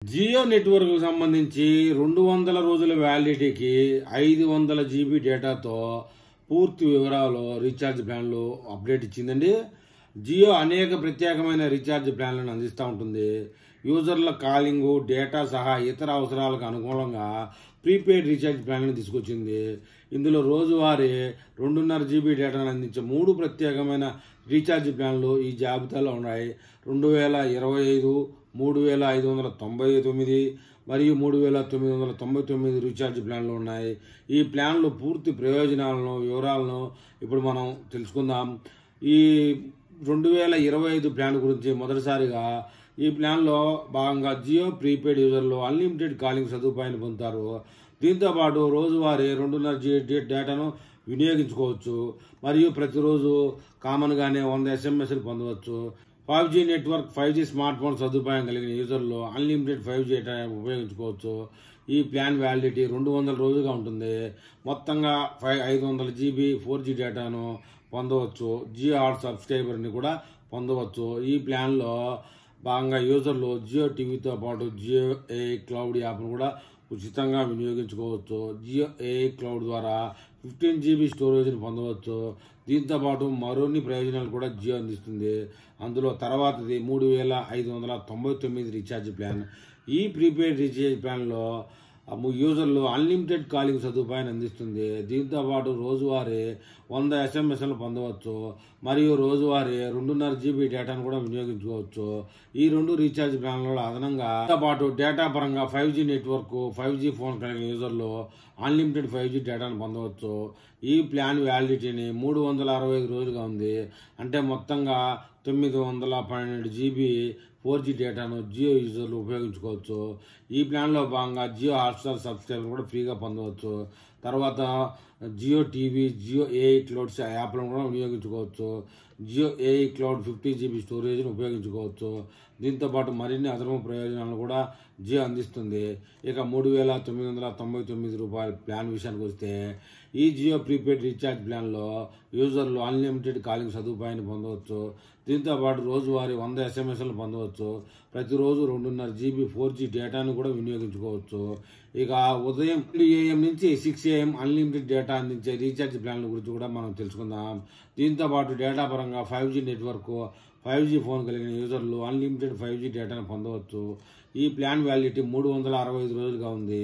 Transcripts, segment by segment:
Jio network సంబంధించి 200 రోజుల వ్యాలిడిటీకి 500 GB డేటాతో పూర్తి వివరాలు రీఛార్జ్ ప్లాన్లు అప్డేట్ ఇచ్చిందండి. జియో అనేక ప్రత్యేకమైన రీఛార్జ్ ప్లాన్లను అందిస్తూ ఉంటుంది. యూజర్ల కాలింగ్, డేటా సహా ఇతర అవసరాలకు అనుకూలంగా ప్రీపెయిడ్ రీఛార్జ్ ప్లాన్లను తీసుకొచ్చింది. ఇందులో రోజువారీ 2.5 జీబీ డేటాను అందించే 3 ప్రత్యేకమైన రీఛార్జ్ ప్లాన్లు ఈ జాబితాలో ఉన్నాయి. 2025, 3599 మరియు 3999 రీఛార్జ్ ప్లాన్లు ఉన్నాయి. ఈ ప్లాన్లు పూర్తి ప్రయోజనాలను, వివరాలను ఇప్పుడు మనం తెలుసుకుందాం. ఈ 2025 ప్లాన్ గురించి మొదటిసారిగా ఈ ప్లాన్లో భాగంగా జియో ప్రీపెయిడ్ యూజర్లు అన్లిమిటెడ్ కాలింగ్ సదుపాయాన్ని పొందుతారు. దీంతో పాటు రోజువారీ 2.5 జీబీ డేటాను వినియోగించుకోవచ్చు మరియు ప్రతిరోజు కామన్గానే 100 ఎస్ఎంఎస్లు పొందవచ్చు. 5G network, 5G smart phone సదుపాయం కలిగిన యూజర్లు అన్లిమిటెడ్ 5G డేటా ఉపయోగించుకోవచ్చు. ఈ ప్లాన్ వ్యాలిడిటీ 200 రోజులుగా ఉంటుంది. మొత్తంగా 500 జీబీ 4G డేటాను పొందవచ్చు. జియో హాట్ సబ్స్క్రైబర్ని కూడా పొందవచ్చు. ఈ ప్లాన్లో భాగంగా యూజర్లు జియో టీవీతో పాటు జియో ఏఐ క్లౌడ్ యాప్ను కూడా ఉచితంగా వినియోగించుకోవచ్చు. జియో ఏఐ క్లౌడ్ ద్వారా 15 జీబీ స్టోరేజ్ని పొందవచ్చు. దీంతో పాటు మరిన్ని ప్రయోజనాలు కూడా జియో అందిస్తుంది. అందులో తర్వాతది 3599 రీఛార్జ్ ప్లాన్. ఈ ప్రీపెయిడ్ రీఛార్జ్ ప్లాన్లో యూజర్లు అన్లిమిటెడ్ కాలింగ్ సదుపాయాన్ని అందిస్తుంది. దీంతో పాటు రోజువారీ 100 ఎస్ఎంఎస్లను పొందవచ్చు మరియు రోజువారీ 2.5 జీబీ డేటాను కూడా వినియోగించుకోవచ్చు. ఈ 2 రీఛార్జ్ ప్లాన్లలో అదనంగా పాటు డేటా పరంగా 5G నెట్వర్క్, 5G ఫోన్ కలిగిన యూజర్లు అన్లిమిటెడ్ 5G డేటాను పొందవచ్చు. ఈ ప్లాన్ వ్యాలిడిటీని 365 రోజులుగా ఉంది. అంటే మొత్తంగా 912 జీబీ 4G డేటాను జియో యూజర్లు ఉపయోగించుకోవచ్చు. ఈ ప్లాన్లో భాగంగా జియో హాట్స్టార్ సబ్స్క్రైబర్ కూడా ఫ్రీగా పొందవచ్చు. తర్వాత Jio TV, Jio AI clouds యాప్లను కూడా వినియోగించుకోవచ్చు. జియో ఏఐ క్లౌడ్ 50 జీబీ స్టోరేజ్ని ఉపయోగించుకోవచ్చు. దీంతో పాటు మరిన్ని అదనపు ప్రయోజనాలను కూడా జియో అందిస్తుంది. ఇక 3999 రూపాయల ప్లాన్ విషయానికి వస్తే ఈ జియో ప్రీపెయిడ్ రీఛార్జ్ ప్లాన్లో యూజర్లు అన్లిమిటెడ్ కాలింగ్ సదుపాయాన్ని పొందవచ్చు. దీంతో పాటు రోజువారీ 100 ఎస్ఎంఎస్లు పొందవచ్చు. ప్రతిరోజు 2.5 జీబీ 4G డేటాను కూడా వినియోగించుకోవచ్చు. ఇక ఉదయం 3 AM నుంచి 6 AM అన్లిమిటెడ్ డేటా అందించే రీఛార్జ్ ప్లాన్ల గురించి కూడా మనం తెలుసుకుందాం. దీంతో పాటు డేటా పరంగా 5G నెట్వర్క్, 5G ఫోన్ కలిగిన యూజర్లు అన్లిమిటెడ్ 5G డేటాను పొందవచ్చు. ఈ ప్లాన్ వ్యాలిడిటీ 365 రోజులుగా ఉంది.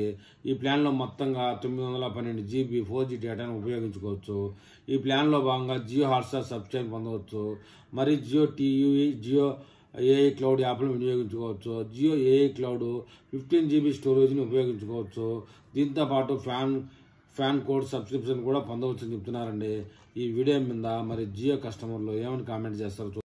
ఈ ప్లాన్లో మొత్తంగా 912 జీబీ 4G డేటాను ఉపయోగించుకోవచ్చు. ఈ ప్లాన్లో భాగంగా జియో హాట్స్టార్ సబ్స్క్రైబ్ పొందవచ్చు. మరి Jio TV, Jio AI cloud యాప్లను వినియోగించుకోవచ్చు. జియో ఏఐ క్లౌడ్ 15 జీబీ స్టోరేజ్ని ఉపయోగించుకోవచ్చు. దీంతో పాటు ఫ్యాన్ కోడ్ సబ్స్క్రిప్షన్ కూడా పొందవచ్చు అని చెప్తున్నారండి. ఈ వీడియో మీద మరి జియో కస్టమర్లు ఏమని కామెంట్ చేస్తారు?